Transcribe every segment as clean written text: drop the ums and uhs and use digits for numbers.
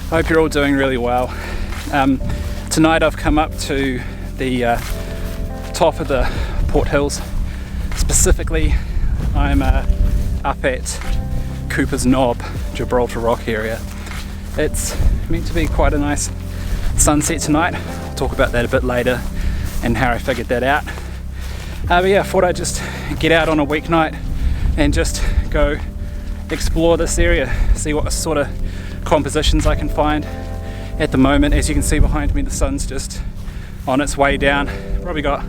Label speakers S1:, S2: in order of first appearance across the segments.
S1: I hope you're all doing really well. Tonight I've come up to the top of the Port Hills. Specifically, I'm up at Cooper's Knob, Gibraltar Rock area. It's meant to be quite a nice sunset tonight. I'll talk about that a bit later and how I figured that out. But yeah, I thought I'd just get out on a weeknight and just go explore this area, see what sort of compositions I can find. At the moment, as you can see behind me, the sun's just on its way down. Probably got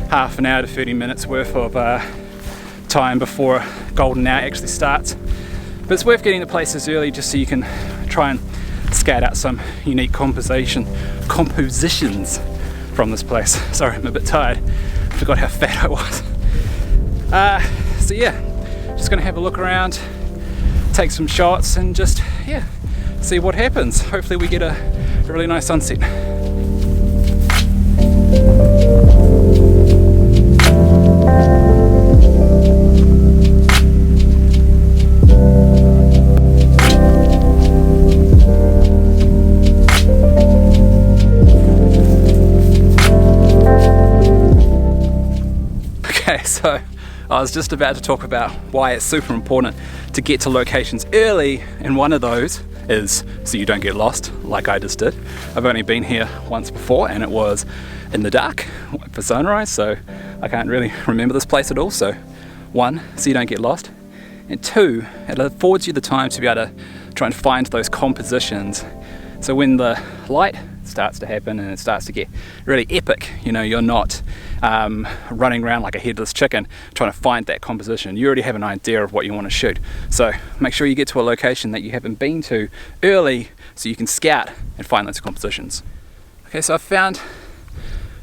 S1: half an hour to 30 minutes worth of time before golden hour actually starts. But it's worth getting to places early just so you can try and scout out some unique compositions from this place. Sorry, I'm a bit tired. I forgot how fat I was. So yeah, just gonna have a look around, take some shots and just, yeah, see what happens. Hopefully we get a really nice sunset. Okay, so I was just about to talk about why it's super important to get to locations early, and one of those is so you don't get lost like I just did. I've only been here once before and it was in the dark for sunrise, so I can't really remember this place at all. So one, so you don't get lost, and two, it affords you the time to be able to try and find those compositions. So when the light starts to happen and it starts to get really epic, you know, you're not running around like a headless chicken trying to find that composition. You already have an idea of what you want to shoot. So make sure you get to a location that you haven't been to early so you can scout and find those compositions. Okay, so I found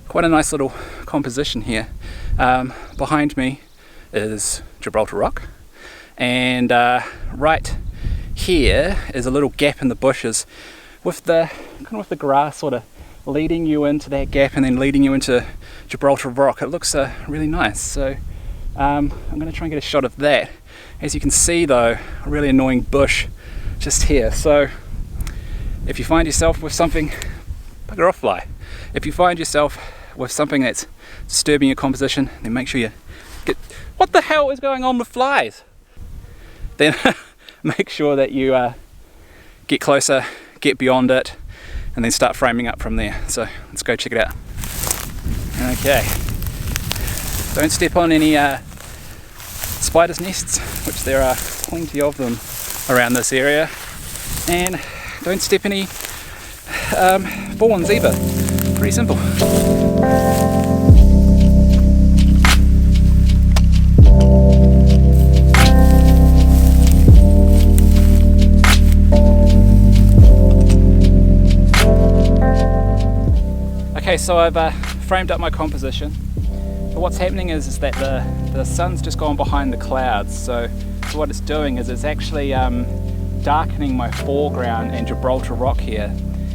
S1: quite a nice little composition here. Behind me is Gibraltar Rock, and right here is a little gap in the bushes with the grass sort of leading you into that gap and then leading you into Gibraltar Rock. It looks really nice. So I'm going to try and get a shot of that. As you can see though, a really annoying bush just here. So if you find yourself with something, bugger off fly. If you find yourself with something that's disturbing your composition, then make sure you get, what the hell is going on with flies? Then make sure that you get closer, get beyond it, and then start framing up from there. So let's go check it out. Okay, don't step on any spiders' nests, which there are plenty of them around this area, and don't step any fawns either. Pretty simple. Okay, so I've framed up my composition. But what's happening is that the sun's just gone behind the clouds. So what it's doing is it's actually darkening my foreground and Gibraltar Rock here,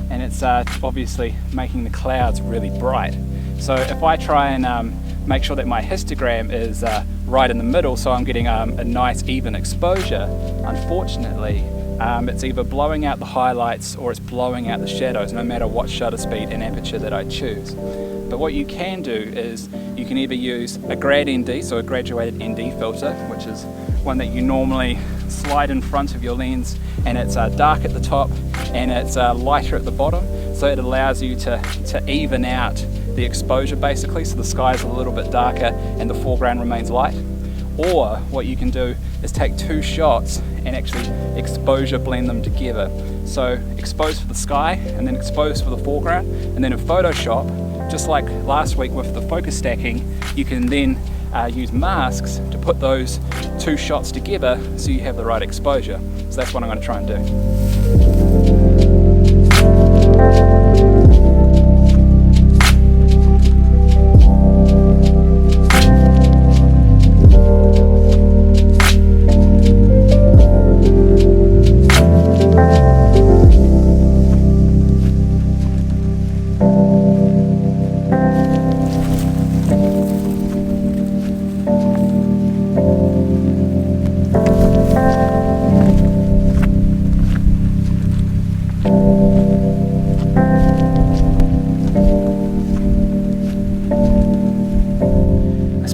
S1: and it's obviously making the clouds really bright. So if I try and make sure that my histogram is right in the middle, so I'm getting a nice even exposure, unfortunately it's either blowing out the highlights or it's blowing out the shadows, no matter what shutter speed and aperture that I choose. But what you can do is you can either use a grad ND, so a graduated ND filter, which is one that you normally slide in front of your lens, and it's dark at the top and it's lighter at the bottom, so it allows you to even out the exposure basically, so the sky is a little bit darker and the foreground remains light. Or what you can do is take two shots and actually exposure blend them together. So expose for the sky and then expose for the foreground, and then in Photoshop, just like last week with the focus stacking, you can then use masks to put those two shots together so you have the right exposure. So that's what I'm going to try and do.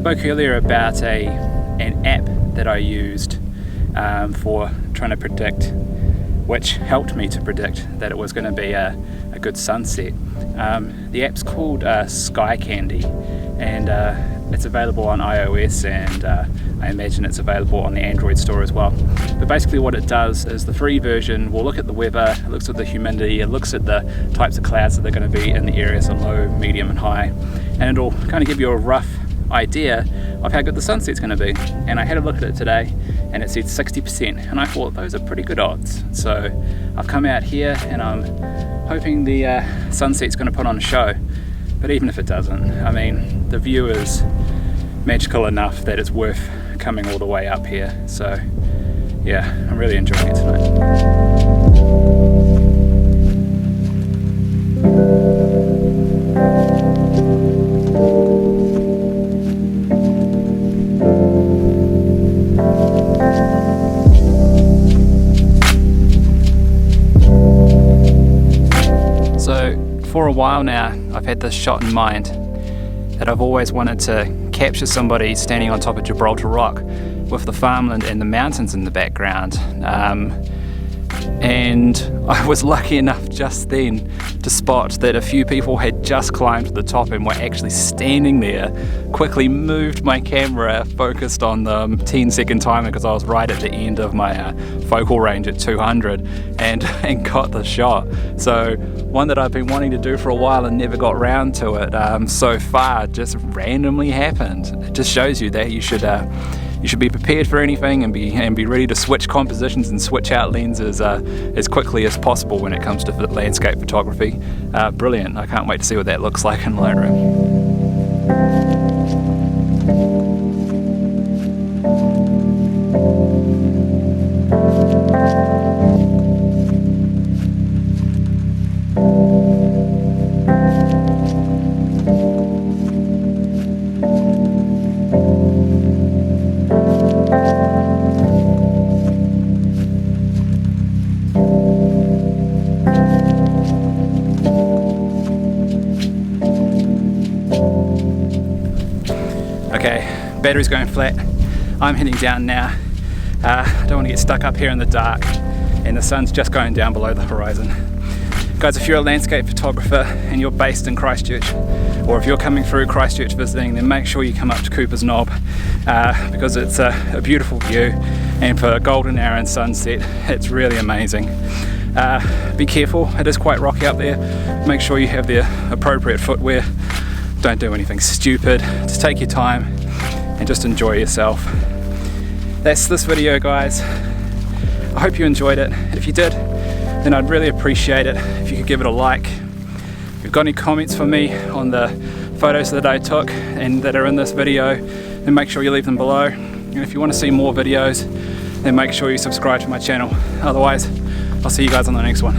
S1: spoke earlier about an app that I used for trying to predict, which helped me to predict that it was going to be a good sunset. The app's called Sky Candy, and it's available on iOS, and I imagine it's available on the Android store as well. But basically what it does is the free version will look at the weather, it looks at the humidity, it looks at the types of clouds that are going to be in the areas of low, medium and high, and it'll kind of give you a rough idea of how good the sunset's going to be. And I had a look at it today and it said 60%, and I thought those are pretty good odds. So I've come out here and I'm hoping the sunset's going to put on a show. But even if it doesn't, I mean, the view is magical enough that it's worth coming all the way up here. So yeah, I'm really enjoying it tonight. For a while now, I've had this shot in mind that I've always wanted to capture somebody standing on top of Gibraltar Rock with the farmland and the mountains in the background. And I was lucky enough just then to spot that a few people had just climbed to the top and were actually standing there. Quickly moved my camera, focused on the 10-second timer because I was right at the end of my focal range at 200, and got the shot. So one that I've been wanting to do for a while and never got round to it so far just randomly happened. It just shows you that you should be prepared for anything and be ready to switch compositions and switch out lenses as quickly as possible when it comes to landscape photography. Brilliant. I can't wait to see what that looks like in Lightroom. Okay, battery's going flat. I'm heading down now. I don't want to get stuck up here in the dark, and the sun's just going down below the horizon. Guys, if you're a landscape photographer and you're based in Christchurch, or if you're coming through Christchurch visiting, then make sure you come up to Cooper's Knob because it's a beautiful view, and for a golden hour and sunset, it's really amazing. Be careful, it is quite rocky up there. Make sure you have the appropriate footwear. Don't do anything stupid, just take your time and just enjoy yourself. That's this video, guys. I hope you enjoyed it. If you did, then I'd really appreciate it if you could give it a like. If you've got any comments for me on the photos that I took and that are in this video, then make sure you leave them below. And if you want to see more videos, then make sure you subscribe to my channel. Otherwise, I'll see you guys on the next one.